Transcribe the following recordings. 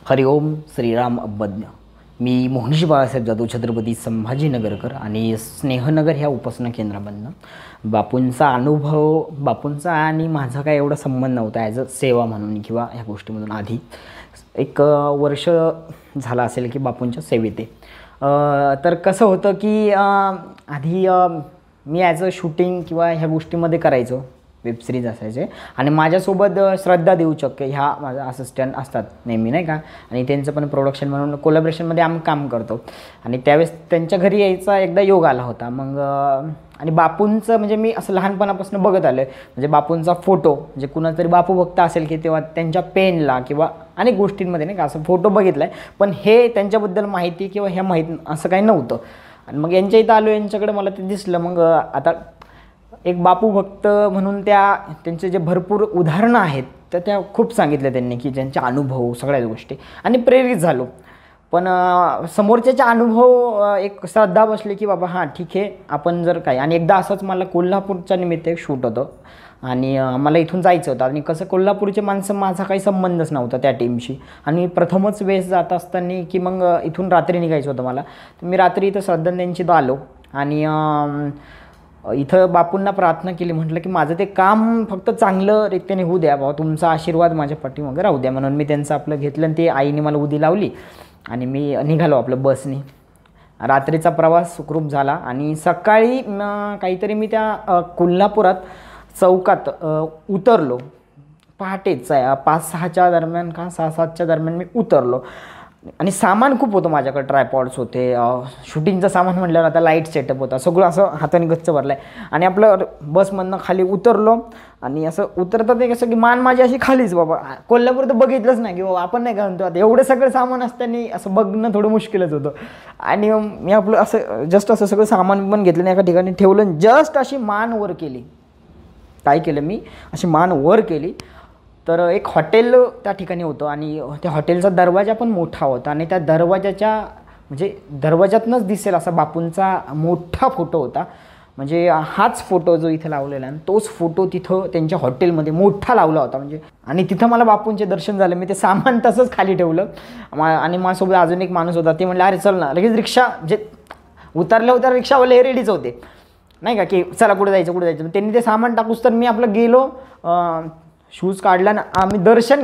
हरिओम श्रीराम अब्बज्ञ। मी मोहनीश बाळासाहेब जाधव छत्रपती संभाजीनगरकर आणि स्नेहनगर ह्या उपासना केंद्रामधनं बापूंचा अनुभव बापूंचा आणि माझा काय एवढा संबंध नव्हता ॲज अ सेवा म्हणून किंवा ह्या गोष्टीमधून आधी एक वर्ष झाला असेल की बापूंच्या सेवेत आहे। तर कसं होतं की आधी मी ॲज अ शूटिंग किंवा ह्या गोष्टीमध्ये करायचो, वेब सिरीज असायचे आणि माझ्यासोबत श्रद्धा देऊचक ह्या माझा असिस्टंट असतात नेहमी नाही का, आणि त्यांचं पण प्रोडक्शन म्हणून कोलॅबरेशनमध्ये आम्ही काम करतो आणि त्यावेळेस त्यांच्या घरी यायचा एकदा योग आला होता। मग आणि बापूंचं म्हणजे मी असं लहानपणापासून बघत आलं म्हणजे बापूंचा फोटो म्हणजे कुणाचा तरी बापू भक्त असेल की तेव्हा त्यांच्या पेनला किंवा अनेक गोष्टींमध्ये नाही का असं फोटो बघितला आहे, पण हे त्यांच्याबद्दल माहिती किंवा ह्या माहीत असं काही नव्हतं। आणि मग यांच्या इथं आलो, यांच्याकडे मला ते दिसलं। मग आता एक बापू भक्त म्हणून त्यांचे जे भरपूर उदाहरणं आहेत तर त्या खूप सांगितल्या त्यांनी की ज्यांचे अनुभव सगळ्याच गोष्टी आणि प्रेरित झालो। पण समोरच्याचे अनुभव एक श्रद्धा बसली की बाबा हां ठीक आहे आपण जर काय। आणि एकदा असंच मला कोल्हापूरच्या निमित्त एक शूट होतं आणि मला इथून जायचं होतं आणि कसं कोल्हापूरचे माणसं माझा काही संबंधच नव्हता त्या टीमशी आणि प्रथमच वेळेस जात असताना की मग इथून रात्री निघायचं होतं मला। तर मी रात्री इथं श्रद्धा त्यांची आलो आणि इथं बापूंना प्रार्थना केली, म्हटलं की माझं ते काम फक्त चांगलं रीतीने होऊ द्या बाबा, तुमचा आशीर्वाद माझ्या पाठीमागे राहू द्या। म्हणून मी त्यांचं आपलं घेतलं आणि ते आईने मला उदी लावली आणि मी निघालो आपलं बसने। रात्रीचा प्रवास सुखरूप झाला आणि सकाळी काहीतरी मी त्या कोल्हापुरात चौकात उतरलो पहाटेच 5-6च्या दरम्यान का 6-7च्या दरम्यान मी उतरलो आणि सामान खूप होतं माझ्याकडे, ट्रायपॉड्स होते, शूटिंगचं सामान म्हटल्यावर आता लाईट सेटअप होता, सगळं असं हाताने गच्च भरलं आहे। आणि आपलं बसमधनं खाली उतरलो आणि असं उतरतात ते कसं की मान माझी अशी खालीच बाबा, कोल्हापूर तर बघितलंच नाही की बाबा आपण नाही का म्हणतो आता एवढं सगळं सामान असताना असं बघणं थोडं मुश्किलच होतं। आणि मी आपलं असं जस्ट असं सगळं सामान पण घेतलं नाही एका ठिकाणी ठेवलं, जस्ट अशी मान वर केली। काय केलं मी, अशी मान वर केली तर एक हॉटेल त्या ठिकाणी होतं आणि त्या हॉटेलचा दरवाजा पण मोठा होता आणि त्या दरवाजाच्या म्हणजे दरवाजातूनच दिसेल असा बापूंचा मोठा फोटो होता। म्हणजे हाच फोटो जो इथं लावलेला आहे तोच फोटो तिथं त्यांच्या हॉटेलमध्ये मोठा लावला होता म्हणजे। आणि तिथं मला बापूंचे दर्शन झाले। मी ते सामान तसंच खाली ठेवलं आणि माझ्यासोबत अजून एक माणूस होता, ते म्हणले अरे चल ना, लगेच रिक्षा म्हणजे उतरल्या रिक्षावाले हे रेडीच होते नाही का की चला कुठे जायचं। त्यांनी ते सामान टाकूस तर मी आपलं गेलो, शूज काढला ना, आम्ही दर्शन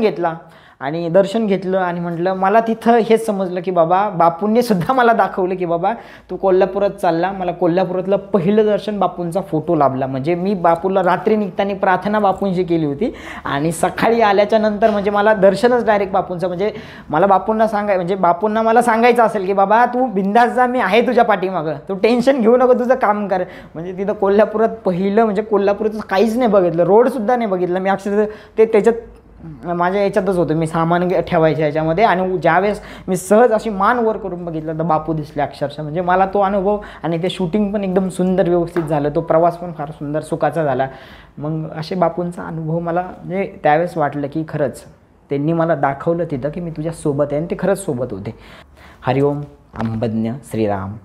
घेतलं आणि म्हटलं मला तिथं हेच समजलं की बाबा बापूंनी सुद्धा मला दाखवलं की बाबा तू कोल्हापुरात चालला। मला कोल्हापुरातलं पहिलं दर्शन बापूंचा फोटो लाभला। म्हणजे मी बापूला रात्री निघताना प्रार्थना बापूंशी केली होती आणि सकाळी आल्याच्या नंतर म्हणजे मला दर्शनच डायरेक्ट बापूंचं। म्हणजे मला बापूंना मला सांगायचं असेल की बाबा तू बिंदास जा, मी आहे तुझ्या पाठीमागं, तू टेन्शन घेऊ नको, तुझं काम कर। म्हणजे तिथं कोल्हापुरात पहिलं म्हणजे कोल्हापुराचं काहीच नाही बघितलं, रोडसुद्धा नाही बघितलं मी, अक्षरशः ते त्याच्यात माझ्या याच्यातच होतं, मी सामान ठेवायच्या ह्याच्यामध्ये। आणि ज्यावेळेस मी सहज अशी मान वर करून बघितलं तर बापू दिसले अक्षरशः। म्हणजे मला तो अनुभव आणि ते शूटिंग पण एकदम सुंदर व्यवस्थित झालं, तो प्रवास पण फार सुंदर सुखाचा झाला। मग असे बापूंचा अनुभव मला म्हणजे त्यावेळेस वाटलं की खरंच त्यांनी मला दाखवलं तिथं की मी तुझ्यासोबत आहे आणि ते खरंच सोबत होते। हरिओम अब्बज्ञ श्रीराम।